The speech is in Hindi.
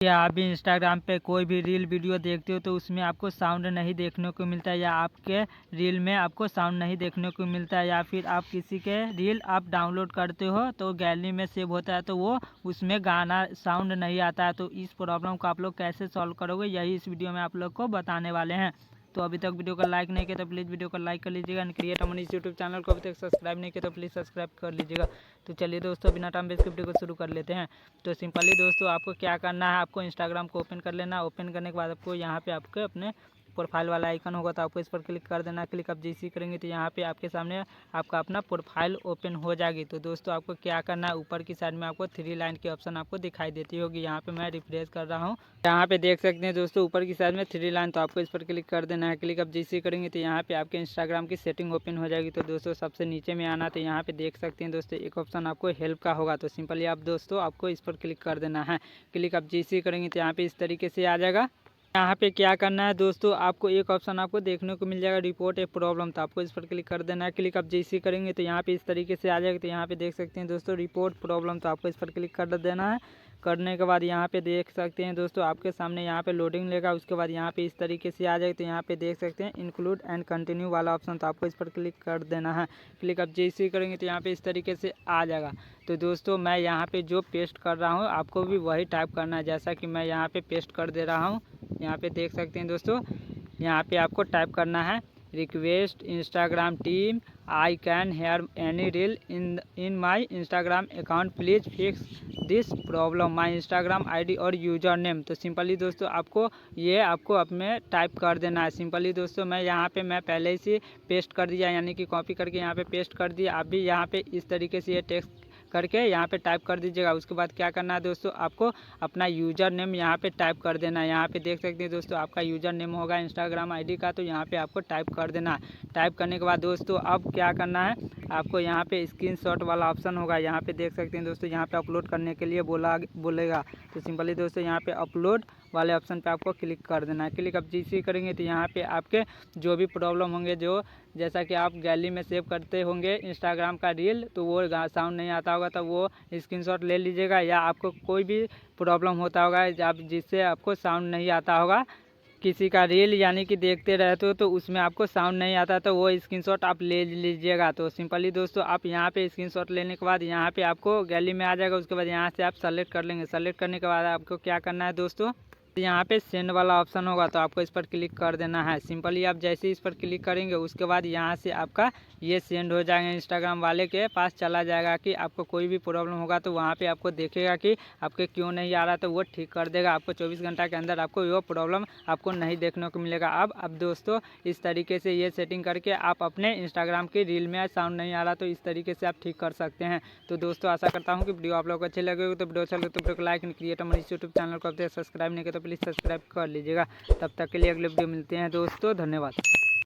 या आप भी इंस्टाग्राम पे कोई भी रील वीडियो देखते हो तो उसमें आपको साउंड नहीं देखने को मिलता है, या आपके रील में आपको साउंड नहीं देखने को मिलता है, या फिर आप किसी के रील आप डाउनलोड करते हो तो गैलरी में सेव होता है तो वो उसमें गाना साउंड नहीं आता है। तो इस प्रॉब्लम को आप लोग कैसे सॉल्व करोगे, यही इस वीडियो में आप लोग को बताने वाले हैं। तो अभी तक वीडियो को लाइक नहीं किया तो प्लीज़ वीडियो को लाइक कर लीजिएगा। क्रिएटर मनी इस यूट्यूब चैनल को अभी तक सब्सक्राइब नहीं किया तो प्लीज़ सब्सक्राइब कर लीजिएगा। तो चलिए दोस्तों, बिना टाइम वेस्ट वीडियो को शुरू कर लेते हैं। तो सिंपली दोस्तों आपको क्या करना है, आपको इंस्टाग्राम को ओपन कर लेना है। ओपन करने के बाद आपको यहाँ पे आपके अपने प्रोफाइल वाला आइकन होगा तो आपको इस पर क्लिक कर देना है। क्लिक आप जैसे ही करेंगे तो यहाँ पे आपके सामने आपका अपना प्रोफाइल ओपन हो जाएगी। तो दोस्तों आपको क्या करना है, ऊपर की साइड में आपको 3 लाइन की ऑप्शन आपको दिखाई देती होगी। यहाँ पे मैं रिफ्रेश कर रहा हूँ, यहाँ पे देख सकते हैं दोस्तों ऊपर की साइड में 3 लाइन, तो आपको इस पर क्लिक कर देना है। क्लिक आप जैसे ही करेंगे तो यहाँ पे आपके इंस्टाग्राम की सेटिंग ओपन हो जाएगी। तो दोस्तों सबसे नीचे में आना, तो यहाँ पे देख सकते हैं दोस्तों एक ऑप्शन आपको हेल्प का होगा। तो सिंपली आप दोस्तों आपको इस पर क्लिक कर देना है। क्लिक आप जैसे ही करेंगे तो यहाँ पे इस तरीके से आ जाएगा। यहाँ पे क्या करना है दोस्तों, आपको एक ऑप्शन आपको देखने को मिल जाएगा रिपोर्ट ए प्रॉब्लम, तो आपको इस पर क्लिक कर देना है। क्लिक आप जैसे ही करेंगे तो यहाँ पे इस तरीके से आ जाएगा। तो यहाँ पे देख सकते हैं दोस्तों रिपोर्ट प्रॉब्लम, तो आपको इस पर क्लिक कर देना है। करने के बाद यहाँ पे देख सकते हैं दोस्तों आपके सामने यहाँ पे लोडिंग लेगा। उसके बाद यहाँ पे इस तरीके से आ जाएगा। तो यहाँ पे देख सकते हैं इंक्लूड एंड कंटिन्यू वाला ऑप्शन, तो आपको इस पर क्लिक कर देना है। क्लिक आप जैसे ही करेंगे तो यहाँ पे इस तरीके से आ जाएगा। तो दोस्तों मैं यहाँ पे जो पेस्ट कर रहा हूँ आपको भी वही टाइप करना है, जैसा कि मैं यहाँ पे पेस्ट कर दे रहा हूँ। यहाँ पे देख सकते हैं दोस्तों, यहाँ पे आपको टाइप करना है request Instagram team I can hear any reel in my Instagram account please fix this problem my Instagram ID और यूज़र नेम। तो सिंपली दोस्तों आपको अपने टाइप कर देना है। सिंपली दोस्तों मैं पहले से पेस्ट कर दिया, यानी कि कॉपी करके यहाँ पे पेस्ट कर दिया। आप भी यहाँ पे इस तरीके से ये टेक्स्ट करके यहाँ पे टाइप कर दीजिएगा। उसके बाद क्या करना है दोस्तों, आपको अपना यूज़र नेम यहाँ पे टाइप कर देना है। यहाँ पे देख सकते हैं दोस्तों आपका यूज़र नेम होगा इंस्टाग्राम आईडी का, तो यहाँ पे आपको टाइप कर देना है। टाइप करने के बाद दोस्तों अब क्या करना है, आपको यहाँ पे स्क्रीनशॉट वाला ऑप्शन होगा। यहाँ पे देख सकते हैं दोस्तों यहाँ पे अपलोड करने के लिए बोलेगा। तो सिंपली दोस्तों यहाँ पे अपलोड वाले ऑप्शन पे आपको क्लिक कर देना है। क्लिक आप जैसे ही करेंगे तो यहाँ पे आपके जो भी प्रॉब्लम होंगे, जो जैसा कि आप गैलरी में सेव करते होंगे इंस्टाग्राम का रील, तो वो साउंड नहीं आता होगा तो वो स्क्रीनशॉट ले लीजिएगा। या आपको कोई भी प्रॉब्लम होता होगा जिससे आपको साउंड नहीं आता होगा, किसी का रील यानी कि देखते रहते हो तो उसमें आपको साउंड नहीं आता, तो वो स्क्रीनशॉट आप ले लीजिएगा। तो सिंपली दोस्तों आप यहाँ पे स्क्रीनशॉट लेने के बाद यहाँ पे आपको गैलरी में आ जाएगा। उसके बाद यहाँ से आप सेलेक्ट कर लेंगे। सेलेक्ट करने के बाद आपको क्या करना है दोस्तों, यहाँ पे सेंड वाला ऑप्शन होगा तो आपको इस पर क्लिक कर देना है। सिंपली आप जैसे ही इस पर क्लिक करेंगे उसके बाद यहाँ से आपका ये सेंड हो जाएगा, इंस्टाग्राम वाले के पास चला जाएगा। कि आपको कोई भी प्रॉब्लम होगा तो वहाँ पे आपको देखेगा कि आपके क्यों नहीं आ रहा, तो वो ठीक कर देगा। आपको 24 घंटा के अंदर आपको वो प्रॉब्लम आपको नहीं देखने को मिलेगा। अब दोस्तों इस तरीके से ये सेटिंग करके आप अपने इंस्टाग्राम की रील में साउंड नहीं आ रहा तो इस तरीके से आप ठीक कर सकते हैं। तो दोस्तों आशा करता हूँ कि वीडियो आप लोगों को अच्छी लगेगी। तो वीडियो अच्छा लगे तो वीडियो को like, creator money YouTube channel को अब तक सब्सक्राइब नहीं किया तो प्लीज़ सब्सक्राइब कर लीजिएगा। तब तक के लिए अगले वीडियो मिलते हैं दोस्तों, धन्यवाद।